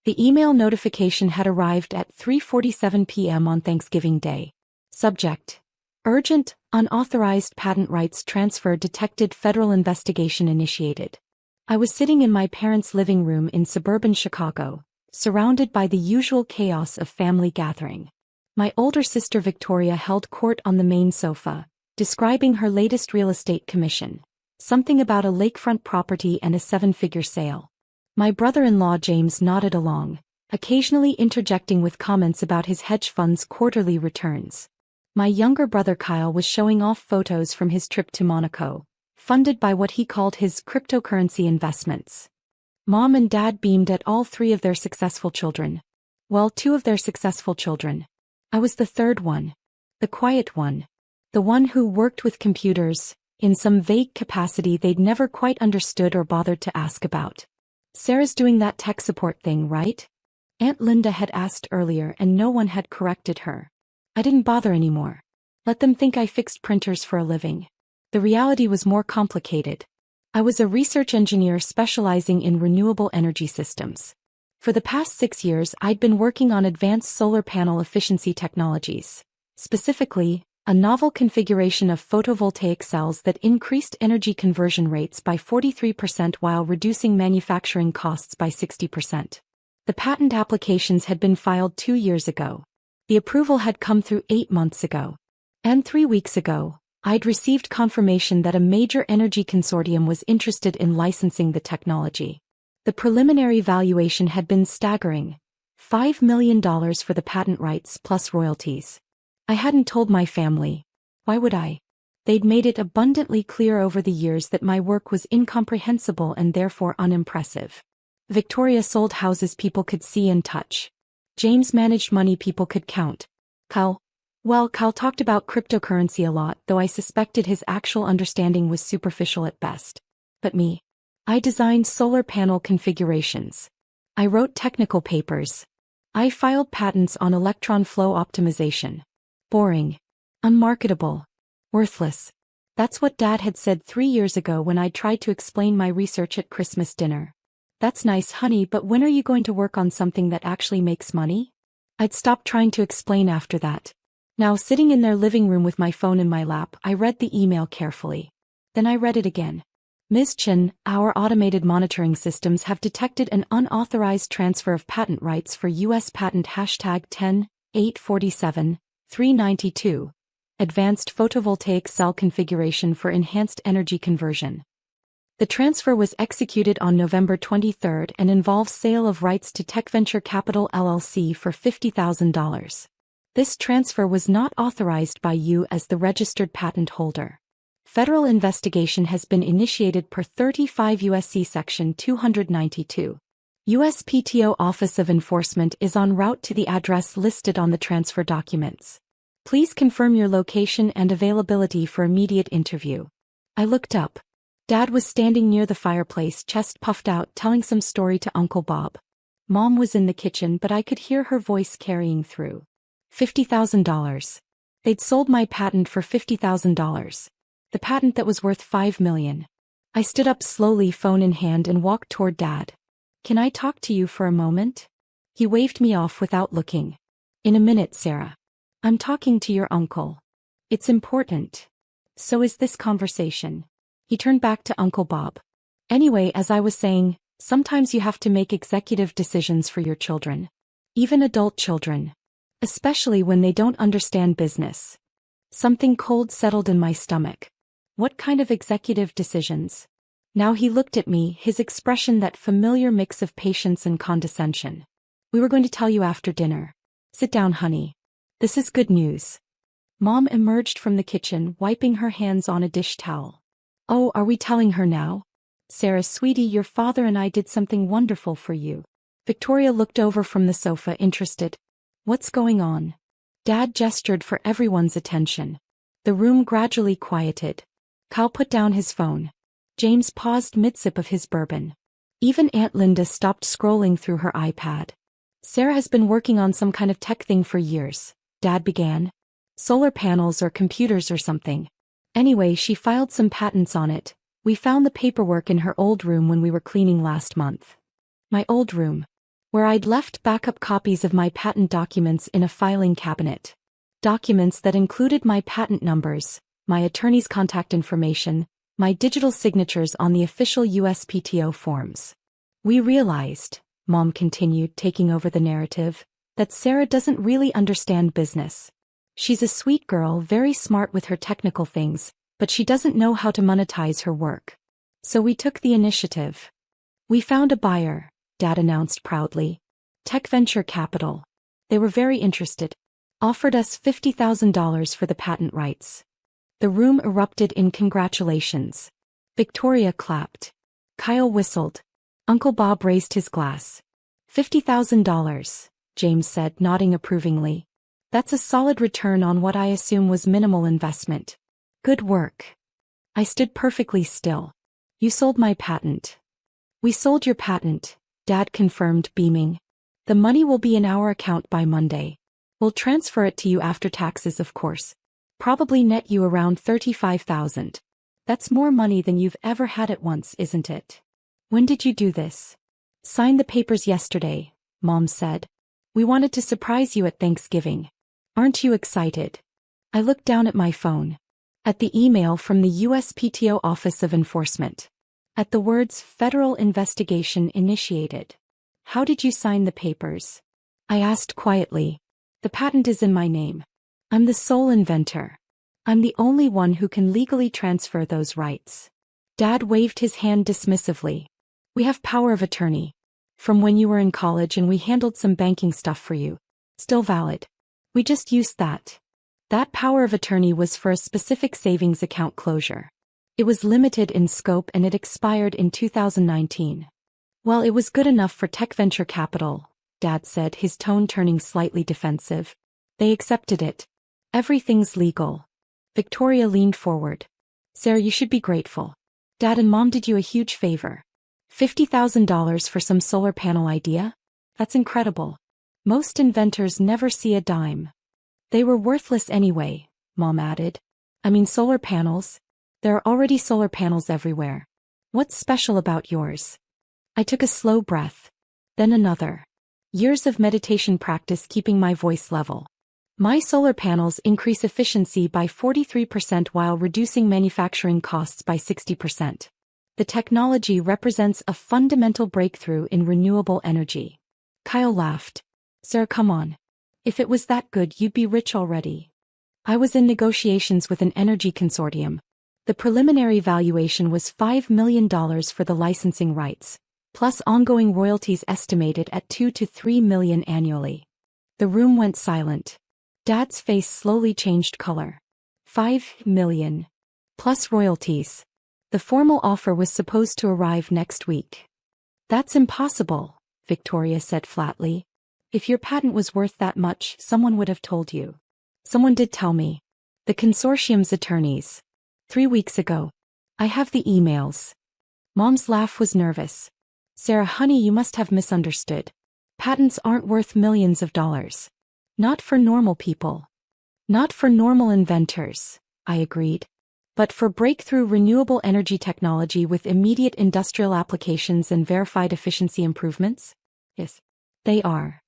The email notification had arrived at 3:47 p.m. on Thanksgiving Day. Subject: Urgent, unauthorized patent rights transfer detected, federal investigation initiated. I was sitting in my parents' living room in suburban Chicago, surrounded by the usual chaos of family gathering. My older sister Victoria held court on the main sofa, describing her latest real estate commission, something about a lakefront property and a seven-figure sale. My brother-in-law James nodded along, occasionally interjecting with comments about his hedge fund's quarterly returns. My younger brother Kyle was showing off photos from his trip to Monaco, funded by what he called his cryptocurrency investments. Mom and Dad beamed at all three of their successful children. Well, two of their successful children. I was the third one. The quiet one. The one who worked with computers, in some vague capacity they'd never quite understood or bothered to ask about. Sarah's doing that tech support thing, right? Aunt Linda had asked earlier and no one had corrected her. I didn't bother anymore. Let them think I fixed printers for a living. The reality was more complicated. I was a research engineer specializing in renewable energy systems. For the past 6 years I'd been working on advanced solar panel efficiency technologies. Specifically, a novel configuration of photovoltaic cells that increased energy conversion rates by 43% while reducing manufacturing costs by 60%. The patent applications had been filed 2 years ago. The approval had come through 8 months ago. And 3 weeks ago, I'd received confirmation that a major energy consortium was interested in licensing the technology. The preliminary valuation had been staggering: $5 million for the patent rights plus royalties. I hadn't told my family. Why would I? They'd made it abundantly clear over the years that my work was incomprehensible and therefore unimpressive. Victoria sold houses people could see and touch. James managed money people could count. Kyle talked about cryptocurrency a lot, though I suspected his actual understanding was superficial at best. But me? I designed solar panel configurations. I wrote technical papers. I filed patents on electron flow optimization. Boring. Unmarketable. Worthless. That's what Dad had said 3 years ago when I tried to explain my research at Christmas dinner. That's nice, honey, but when are you going to work on something that actually makes money? I'd stopped trying to explain after that. Now, sitting in their living room with my phone in my lap, I read the email carefully. Then I read it again. Ms. Chen, our automated monitoring systems have detected an unauthorized transfer of patent rights for U.S. patent #10.847.392, advanced photovoltaic cell configuration for enhanced energy conversion. The transfer was executed on November 23 and involves sale of rights to Tech Venture Capital LLC for $50,000. This transfer was not authorized by you as the registered patent holder. Federal investigation has been initiated per 35 U.S.C. Section 292. USPTO Office of Enforcement is en route to the address listed on the transfer documents. Please confirm your location and availability for immediate interview. I looked up. Dad was standing near the fireplace, chest puffed out, telling some story to Uncle Bob. Mom was in the kitchen, but I could hear her voice carrying through. $50,000. They'd sold my patent for $50,000. The patent that was worth $5 million. I stood up slowly, phone in hand, and walked toward Dad. Can I talk to you for a moment? He waved me off without looking. In a minute, Sarah. I'm talking to your uncle. It's important. So is this conversation. He turned back to Uncle Bob. Anyway, as I was saying, sometimes you have to make executive decisions for your children. Even adult children. Especially when they don't understand business. Something cold settled in my stomach. What kind of executive decisions? Now he looked at me, his expression that familiar mix of patience and condescension. We were going to tell you after dinner. Sit down, honey. This is good news. Mom emerged from the kitchen, wiping her hands on a dish towel. Oh, are we telling her now? Sarah, sweetie, your father and I did something wonderful for you. Victoria looked over from the sofa, interested. What's going on? Dad gestured for everyone's attention. The room gradually quieted. Kyle put down his phone. James paused mid-sip of his bourbon. Even Aunt Linda stopped scrolling through her iPad. Sarah has been working on some kind of tech thing for years, Dad began. Solar panels or computers or something. Anyway, she filed some patents on it. We found the paperwork in her old room when we were cleaning last month. My old room. where I'd left backup copies of my patent documents in a filing cabinet. Documents that included my patent numbers, my attorney's contact information, my digital signatures on the official USPTO forms. We realized, Mom continued, taking over the narrative, that Sarah doesn't really understand business. She's a sweet girl, very smart with her technical things, but she doesn't know how to monetize her work. So we took the initiative. We found a buyer, Dad announced proudly. Tech Venture Capital. They were very interested. Offered us $50,000 for the patent rights. The room erupted in congratulations. Victoria clapped. Kyle whistled. Uncle Bob raised his glass. $50,000, James said, nodding approvingly. That's a solid return on what I assume was minimal investment. Good work. I stood perfectly still. You sold my patent. We sold your patent, Dad confirmed, beaming. The money will be in our account by Monday. We'll transfer it to you after taxes, of course. Probably net you around $35,000. That's more money than you've ever had at once, isn't it? When did you do this? Signed the papers yesterday, Mom said. We wanted to surprise you at Thanksgiving. Aren't you excited? I looked down at my phone. At the email from the USPTO Office of Enforcement. At the words Federal Investigation Initiated. How did you sign the papers? I asked quietly. The patent is in my name. I'm the sole inventor. I'm the only one who can legally transfer those rights. Dad waved his hand dismissively. We have power of attorney. From when you were in college, and we handled some banking stuff for you. Still valid. We just used that. That power of attorney was for a specific savings account closure. It was limited in scope and it expired in 2019. Well, it was good enough for Tech Venture Capital, Dad said, his tone turning slightly defensive. They accepted it. Everything's legal. Victoria leaned forward. Sarah, you should be grateful. Dad and Mom did you a huge favor. $50,000 for some solar panel idea? That's incredible. Most inventors never see a dime. They were worthless anyway, Mom added. I mean, solar panels. There are already solar panels everywhere. What's special about yours? I took a slow breath. Then another. Years of meditation practice keeping my voice level. My solar panels increase efficiency by 43% while reducing manufacturing costs by 60%. The technology represents a fundamental breakthrough in renewable energy. Kyle laughed. Sarah, come on. If it was that good, you'd be rich already. I was in negotiations with an energy consortium. The preliminary valuation was $5 million for the licensing rights, plus ongoing royalties estimated at $2 to $3 million annually. The room went silent. Dad's face slowly changed color. $5 million. Plus royalties. The formal offer was supposed to arrive next week. That's impossible, Victoria said flatly. If your patent was worth that much, someone would have told you. Someone did tell me. The consortium's attorneys. 3 weeks ago. I have the emails. Mom's laugh was nervous. Sarah, honey, you must have misunderstood. Patents aren't worth millions of dollars. Not for normal people. Not for normal inventors, I agreed. But for breakthrough renewable energy technology with immediate industrial applications and verified efficiency improvements? Yes, they are.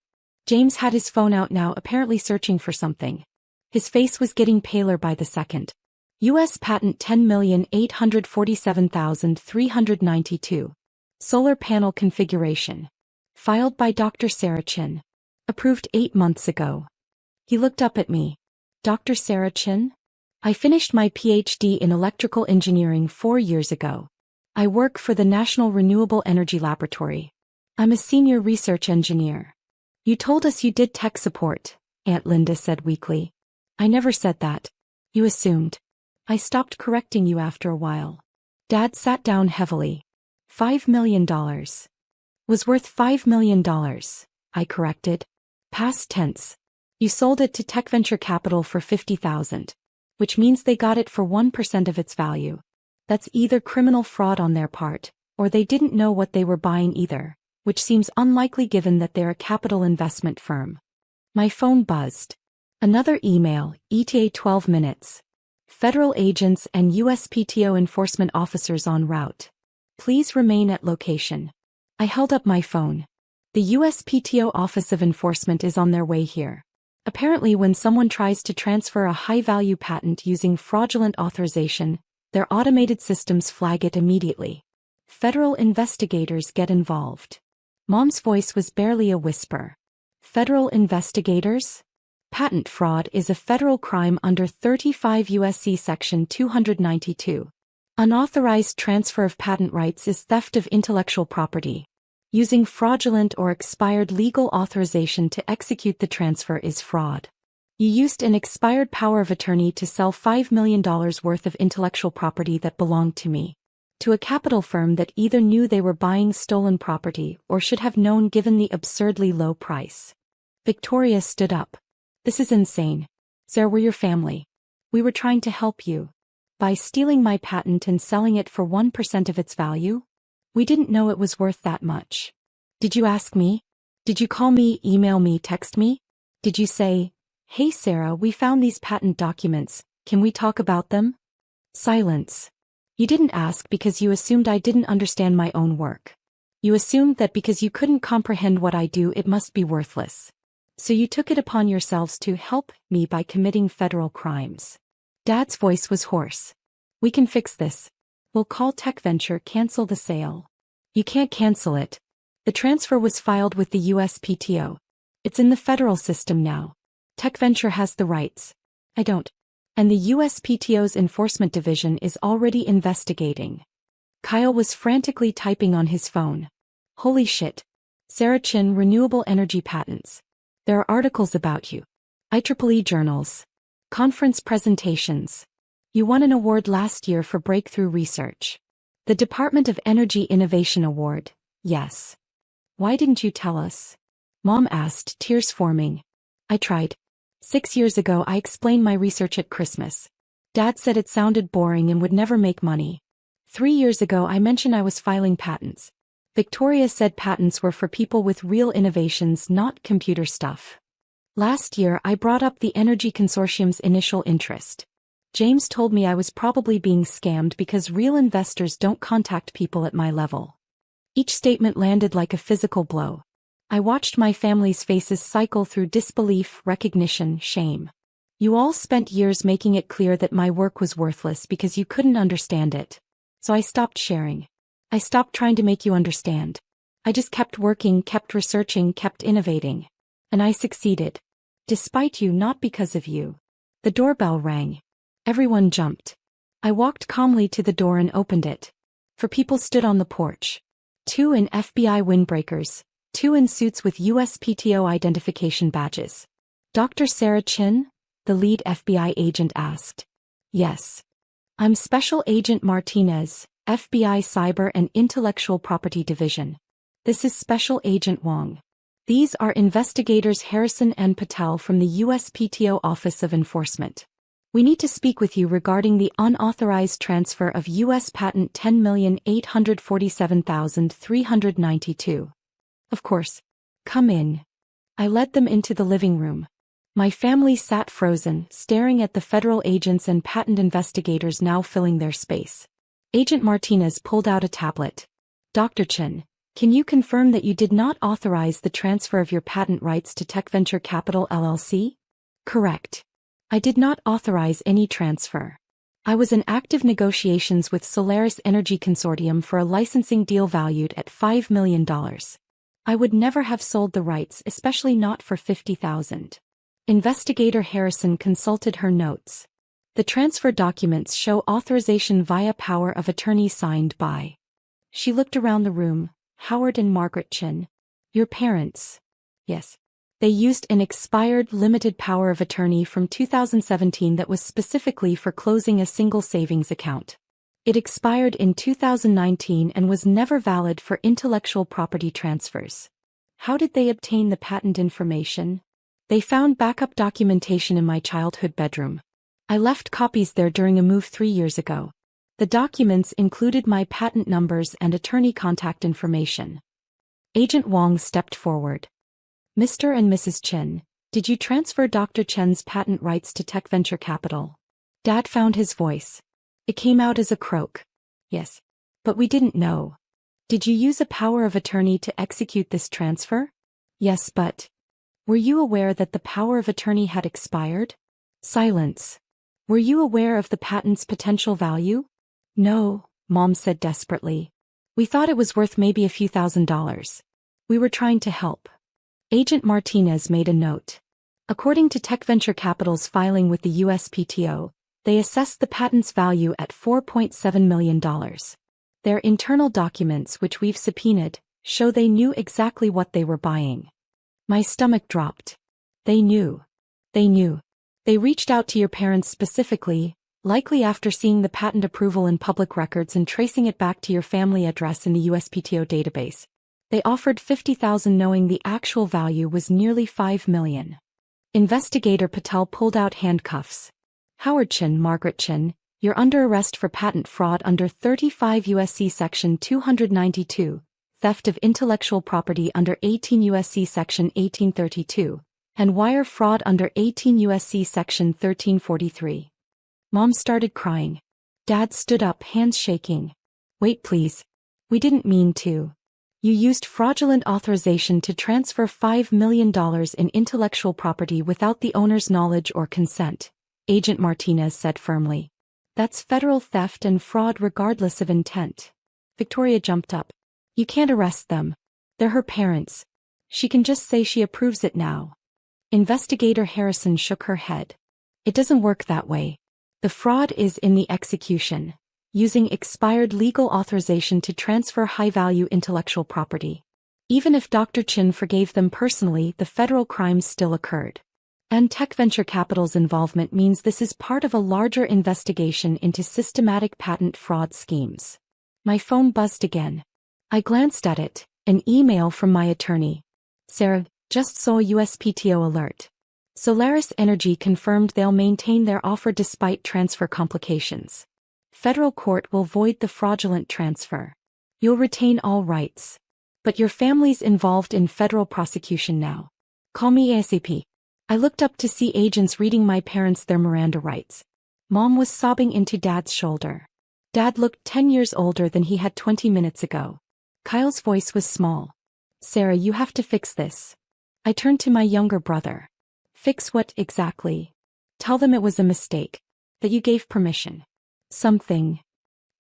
James had his phone out now, apparently searching for something. His face was getting paler by the second. U.S. Patent 10,847,392. Solar panel configuration. Filed by Dr. Sarah Chin. Approved 8 months ago. He looked up at me. Dr. Sarah Chin? I finished my PhD in electrical engineering 4 years ago. I work for the National Renewable Energy Laboratory. I'm a senior research engineer. You told us you did tech support, Aunt Linda said weakly. I never said that. You assumed. I stopped correcting you after a while. Dad sat down heavily. $5 million. Was worth $5 million, I corrected. Past tense. You sold it to Tech Venture Capital for $50,000. Which means they got it for 1% of its value. That's either criminal fraud on their part, or they didn't know what they were buying either, which seems unlikely given that they're a capital investment firm. My phone buzzed. Another email, ETA 12 minutes. Federal agents and USPTO enforcement officers en route. Please remain at location. I held up my phone. The USPTO Office of Enforcement is on their way here. Apparently, when someone tries to transfer a high-value patent using fraudulent authorization, their automated systems flag it immediately. Federal investigators get involved. Mom's voice was barely a whisper. Federal investigators? Patent fraud is a federal crime under 35 U.S.C. Section 292. Unauthorized transfer of patent rights is theft of intellectual property. Using fraudulent or expired legal authorization to execute the transfer is fraud. You used an expired power of attorney to sell $5 million worth of intellectual property that belonged to me. To a capital firm that either knew they were buying stolen property or should have known given the absurdly low price. Victoria stood up. This is insane. Sarah, we're your family. We were trying to help you. By stealing my patent and selling it for 1% of its value? We didn't know it was worth that much. Did you ask me? Did you call me, email me, text me? Did you say, "Hey Sarah, we found these patent documents, can we talk about them?" Silence. You didn't ask because you assumed I didn't understand my own work. You assumed that because you couldn't comprehend what I do it must be worthless. So you took it upon yourselves to help me by committing federal crimes. Dad's voice was hoarse. We can fix this. We'll call TechVenture, cancel the sale. You can't cancel it. The transfer was filed with the USPTO. It's in the federal system now. TechVenture has the rights. I don't. And the USPTO's enforcement division is already investigating. Kyle was frantically typing on his phone. Holy shit. Sarah Chin, renewable energy patents. There are articles about you. IEEE journals. Conference presentations. You won an award last year for breakthrough research. The Department of Energy Innovation Award, yes. Why didn't you tell us? Mom asked, tears forming. I tried. 6 years ago I explained my research at Christmas. Dad said it sounded boring and would never make money. 3 years ago I mentioned I was filing patents. Victoria said patents were for people with real innovations, not computer stuff. Last year I brought up the Energy Consortium's initial interest. James told me I was probably being scammed because real investors don't contact people at my level. Each statement landed like a physical blow. I watched my family's faces cycle through disbelief, recognition, shame. You all spent years making it clear that my work was worthless because you couldn't understand it. So I stopped sharing. I stopped trying to make you understand. I just kept working, kept researching, kept innovating. And I succeeded. Despite you, not because of you. The doorbell rang. Everyone jumped. I walked calmly to the door and opened it. 4 people stood on the porch. 2 in FBI windbreakers, 2 in suits with USPTO identification badges. Dr. Sarah Chin? The lead FBI agent asked. Yes. I'm Special Agent Martinez, FBI Cyber and Intellectual Property Division. This is Special Agent Wong. These are investigators Harrison and Patel from the USPTO Office of Enforcement. We need to speak with you regarding the unauthorized transfer of U.S. Patent 10,847,392. Of course. Come in. I led them into the living room. My family sat frozen, staring at the federal agents and patent investigators now filling their space. Agent Martinez pulled out a tablet. Dr. Chin, can you confirm that you did not authorize the transfer of your patent rights to TechVenture Capital LLC? Correct. I did not authorize any transfer. I was in active negotiations with Solaris Energy Consortium for a licensing deal valued at $5 million. I would never have sold the rights, especially not for $50,000. Investigator Harrison consulted her notes. The transfer documents show authorization via power of attorney signed by. She looked around the room. Howard and Margaret Chin. Your parents. Yes. They used an expired limited power of attorney from 2017 that was specifically for closing a single savings account. It expired in 2019 and was never valid for intellectual property transfers. How did they obtain the patent information? They found backup documentation in my childhood bedroom. I left copies there during a move 3 years ago. The documents included my patent numbers and attorney contact information. Agent Wong stepped forward. Mr. and Mrs. Chin, did you transfer Dr. Chen's patent rights to TechVenture Capital? Dad found his voice. It came out as a croak. Yes. But we didn't know. Did you use a power of attorney to execute this transfer? Yes, but were you aware that the power of attorney had expired? Silence. Were you aware of the patent's potential value? No, Mom said desperately. We thought it was worth maybe a few $1,000s. We were trying to help. Agent Martinez made a note. According to Tech Venture Capital's filing with the USPTO, they assessed the patent's value at $4.7 million. Their internal documents, which we've subpoenaed, show they knew exactly what they were buying. My stomach dropped. They knew. They knew. They reached out to your parents specifically, likely after seeing the patent approval in public records and tracing it back to your family address in the USPTO database. They offered $50,000 knowing the actual value was nearly $5 million. Investigator Patel pulled out handcuffs. Howard Chin, Margaret Chin, you're under arrest for patent fraud under 35 U.S.C. Section 292, theft of intellectual property under 18 U.S.C. Section 1832, and wire fraud under 18 U.S.C. Section 1343. Mom started crying. Dad stood up, hands shaking. Wait, please. We didn't mean to. You used fraudulent authorization to transfer $5 million in intellectual property without the owner's knowledge or consent, Agent Martinez said firmly. That's federal theft and fraud regardless of intent. Victoria jumped up. You can't arrest them. They're her parents. She can just say she approves it now. Investigator Harrison shook her head. It doesn't work that way. The fraud is in the execution, using expired legal authorization to transfer high-value intellectual property. Even if Dr. Chin forgave them personally, the federal crimes still occurred. And Tech Venture Capital's involvement means this is part of a larger investigation into systematic patent fraud schemes. My phone buzzed again. I glanced at it, an email from my attorney. Sarah, just saw a USPTO alert. Solaris Energy confirmed they'll maintain their offer despite transfer complications. Federal court will void the fraudulent transfer. You'll retain all rights. But your family's involved in federal prosecution now. Call me ASAP. I looked up to see agents reading my parents their Miranda rights. Mom was sobbing into Dad's shoulder. Dad looked 10 years older than he had 20 minutes ago. Kyle's voice was small. Sarah, you have to fix this. I turned to my younger brother. Fix what exactly? Tell them it was a mistake. That you gave permission. Something.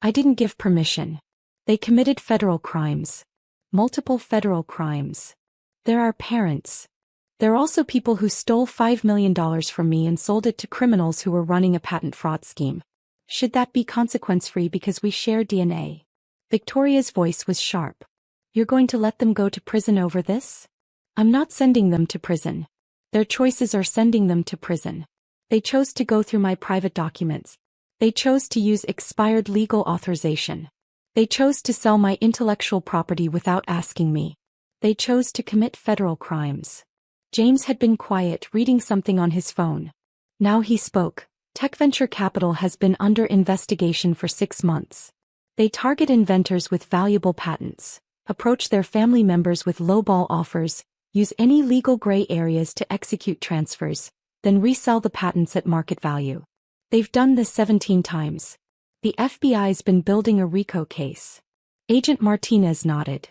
I didn't give permission. They committed federal crimes. Multiple federal crimes. They're our parents. They're also people who stole $5 million from me and sold it to criminals who were running a patent fraud scheme. Should that be consequence-free because we share DNA? Victoria's voice was sharp. You're going to let them go to prison over this? I'm not sending them to prison. Their choices are sending them to prison. They chose to go through my private documents. They chose to use expired legal authorization. They chose to sell my intellectual property without asking me. They chose to commit federal crimes. James had been quiet, reading something on his phone. Now he spoke. Tech Venture Capital has been under investigation for 6 months. They target inventors with valuable patents, approach their family members with lowball offers, use any legal gray areas to execute transfers, then resell the patents at market value. They've done this 17 times. The FBI's been building a RICO case. Agent Martinez nodded.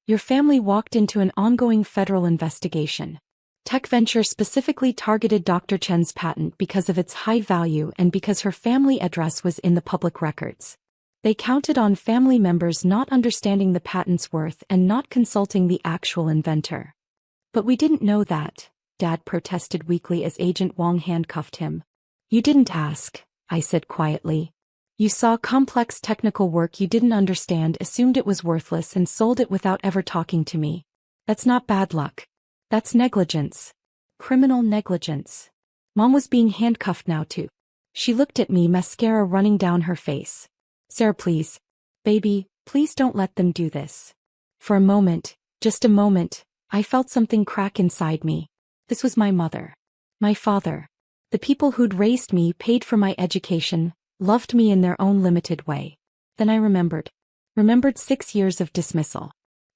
Your family walked into an ongoing federal investigation. Tech Venture specifically targeted Dr. Chen's patent because of its high value and because her family address was in the public records. They counted on family members not understanding the patent's worth and not consulting the actual inventor. But we didn't know that, Dad protested weakly as Agent Wong handcuffed him. You didn't ask, I said quietly. You saw complex technical work you didn't understand, assumed it was worthless and sold it without ever talking to me. That's not bad luck. That's negligence. Criminal negligence. Mom was being handcuffed now too. She looked at me, mascara running down her face. Sarah, please. Baby, please don't let them do this. For a moment, just a moment, I felt something crack inside me. This was my mother. My father. The people who'd raised me, paid for my education, loved me in their own limited way. Then I remembered. Remembered 6 years of dismissal.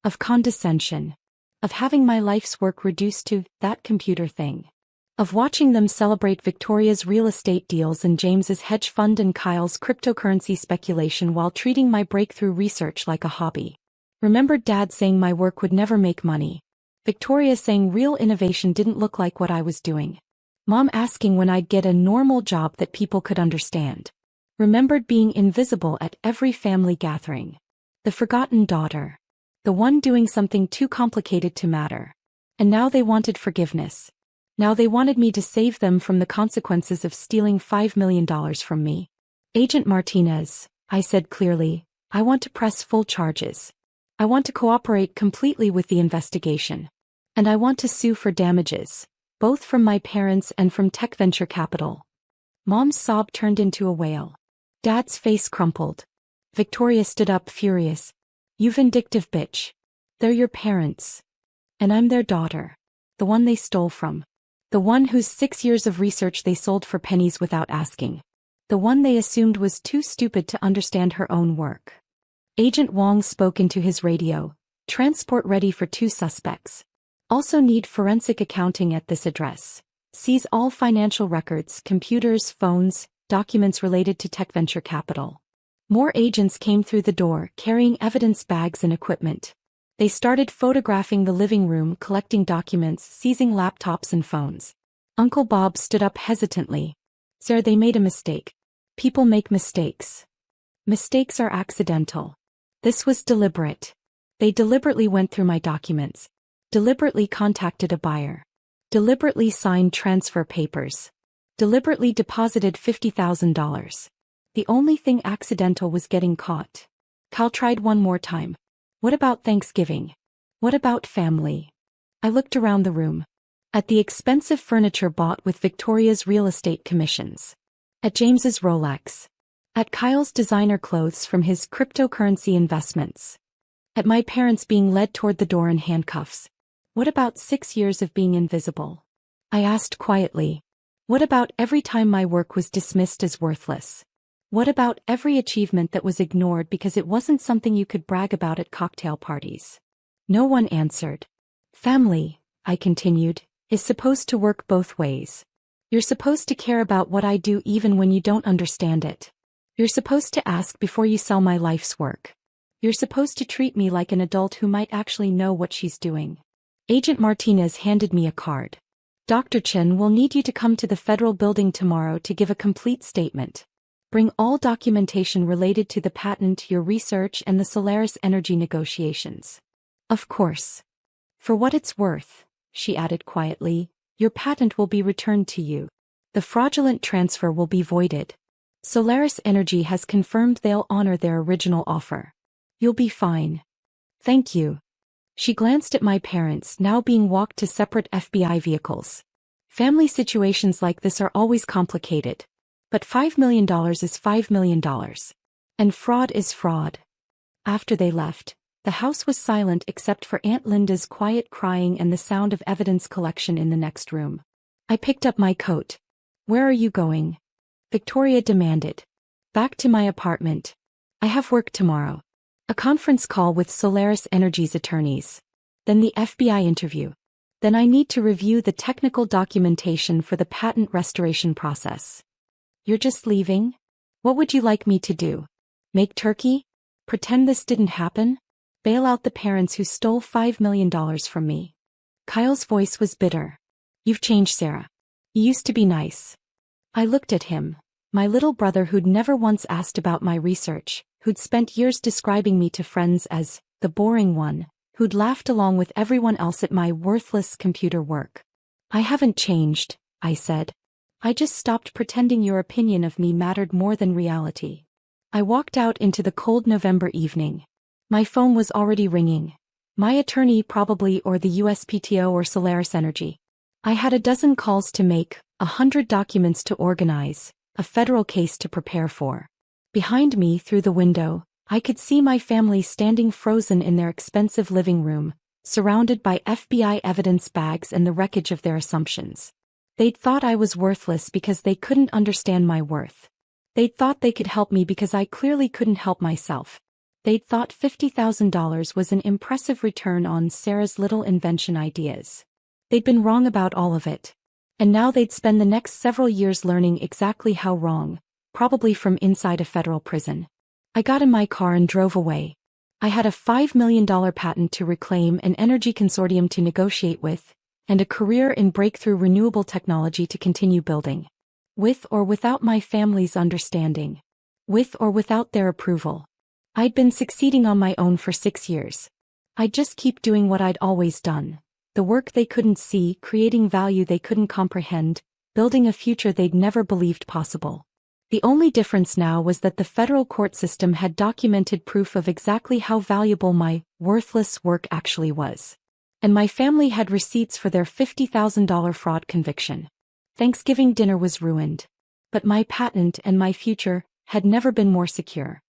Of condescension. Of having my life's work reduced to that computer thing. Of watching them celebrate Victoria's real estate deals and James's hedge fund and Kyle's cryptocurrency speculation while treating my breakthrough research like a hobby. Remembered Dad saying my work would never make money. Victoria saying real innovation didn't look like what I was doing. Mom asking when I'd get a normal job that people could understand. Remembered being invisible at every family gathering. The forgotten daughter. The one doing something too complicated to matter. And now they wanted forgiveness. Now they wanted me to save them from the consequences of stealing $5 million from me. Agent Martinez, I said clearly, I want to press full charges. I want to cooperate completely with the investigation. And I want to sue for damages, both from my parents and from tech venture capital. Mom's sob turned into a wail. Dad's face crumpled. Victoria stood up furious. You vindictive bitch. They're your parents. And I'm their daughter. The one they stole from. The one whose 6 years of research they sold for pennies without asking. The one they assumed was too stupid to understand her own work. Agent Wong spoke into his radio. Transport ready for 2 suspects. Also need forensic accounting at this address. Seize all financial records, computers, phones, documents related to tech venture capital. More agents came through the door carrying evidence bags and equipment. They started photographing the living room, collecting documents, seizing laptops and phones. Uncle Bob stood up hesitantly. Sir, they made a mistake. People make mistakes. Mistakes are accidental. This was deliberate. They deliberately went through my documents. Deliberately contacted a buyer. Deliberately signed transfer papers. Deliberately deposited $50,000. The only thing accidental was getting caught. Cal tried one more time. What about Thanksgiving? What about family? I looked around the room. At the expensive furniture bought with Victoria's real estate commissions. At James's Rolex. At Kyle's designer clothes from his cryptocurrency investments. At my parents being led toward the door in handcuffs. What about 6 years of being invisible? I asked quietly. What about every time my work was dismissed as worthless? What about every achievement that was ignored because it wasn't something you could brag about at cocktail parties? No one answered. Family, I continued, is supposed to work both ways. You're supposed to care about what I do even when you don't understand it. You're supposed to ask before you sell my life's work. You're supposed to treat me like an adult who might actually know what she's doing. Agent Martinez handed me a card. Dr. Chen will need you to come to the federal building tomorrow to give a complete statement. Bring all documentation related to the patent, your research, and the Solaris energy negotiations. Of course. For what it's worth, she added quietly, your patent will be returned to you. The fraudulent transfer will be voided. Solaris Energy has confirmed they'll honor their original offer. You'll be fine. Thank you. She glanced at my parents, now being walked to separate FBI vehicles. Family situations like this are always complicated. But $5 million is $5 million. And fraud is fraud. After they left, the house was silent except for Aunt Linda's quiet crying and the sound of evidence collection in the next room. I picked up my coat. Where are you going? Victoria demanded. Back to my apartment. I have work tomorrow. A conference call with Solaris Energy's attorneys. Then the FBI interview. Then I need to review the technical documentation for the patent restoration process. You're just leaving? What would you like me to do? Make turkey? Pretend this didn't happen? Bail out the parents who stole $5 million from me. Kyle's voice was bitter. You've changed, Sarah. You used to be nice. I looked at him, my little brother who'd never once asked about my research, who'd spent years describing me to friends as the boring one, who'd laughed along with everyone else at my worthless computer work. I haven't changed, I said. I just stopped pretending your opinion of me mattered more than reality. I walked out into the cold November evening. My phone was already ringing. My attorney probably, or the USPTO or Solaris Energy. I had a dozen calls to make, 100 documents to organize, a federal case to prepare for. Behind me, through the window, I could see my family standing frozen in their expensive living room, surrounded by FBI evidence bags and the wreckage of their assumptions. They'd thought I was worthless because they couldn't understand my worth. They'd thought they could help me because I clearly couldn't help myself. They'd thought $50,000 was an impressive return on Sarah's little invention ideas. They'd been wrong about all of it. And now they'd spend the next several years learning exactly how wrong, probably from inside a federal prison. I got in my car and drove away. I had a $5 million patent to reclaim, an energy consortium to negotiate with, and a career in breakthrough renewable technology to continue building. With or without my family's understanding. With or without their approval. I'd been succeeding on my own for 6 years. I'd just keep doing what I'd always done. The work they couldn't see, creating value they couldn't comprehend, building a future they'd never believed possible. The only difference now was that the federal court system had documented proof of exactly how valuable my worthless work actually was. And my family had receipts for their $50,000 fraud conviction. Thanksgiving dinner was ruined. But my patent and my future had never been more secure.